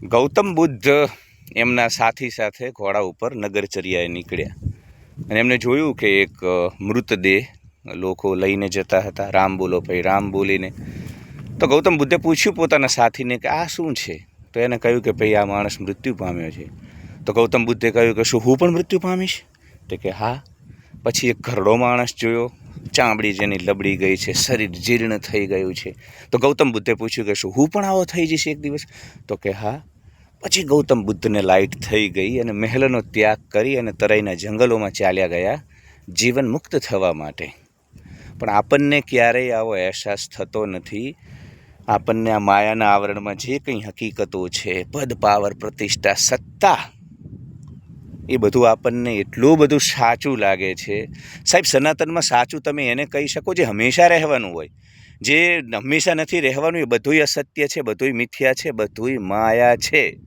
ગૌતમ બુદ્ધ એમના સાથી સાથે ઘોડા ઉપર નગરચર્યાએ નીકળ્યા અને એમને જોયું કે એક મૃતદેહ લોકો લઈને જતા હતા. રામ બોલો ભાઈ, રામ બોલીને. તો ગૌતમ બુદ્ધે પૂછ્યું પોતાના સાથીને કે આ શું છે? તો એને કહ્યું કે ભાઈ આ માણસ મૃત્યુ પામ્યો છે. તો ગૌતમ બુદ્ધે કહ્યું કે શું હું પણ મૃત્યુ પામીશ? તો કે હા. પછી એક ઘરડો માણસ જોયો, ચામડી જેની લબડી ગઈ છે, શરીર જીર્ણ થઈ ગયું છે. તો ગૌતમ બુદ્ધે પૂછ્યું કે શું હું પણ આવો થઈ જઈશ એક દિવસ? તો કે હા. પછી ગૌતમ બુદ્ધને લાઇટ થઈ ગઈ અને મહેલનો ત્યાગ કરી અને તરાઈના જંગલોમાં ચાલ્યા ગયા જીવન મુક્ત થવા માટે. પણ આપણને ક્યારેય આવો અહેસાસ થતો નથી. આપણને આ માયાના આવરણમાં જે કંઈ હકીકતો છે, પદ, પાવર, પ્રતિષ્ઠા, સત્તા, એ બધું આપણને એટલું બધું સાચું લાગે છે. સાહેબ, સનાતનમાં સાચું તમે એને કહી શકો જે હંમેશા રહેવાનું હોય. જે હંમેશા નથી રહેવાનું એ બધુંય અસત્ય છે, બધુંય મિથ્યા છે, બધુંય માયા છે.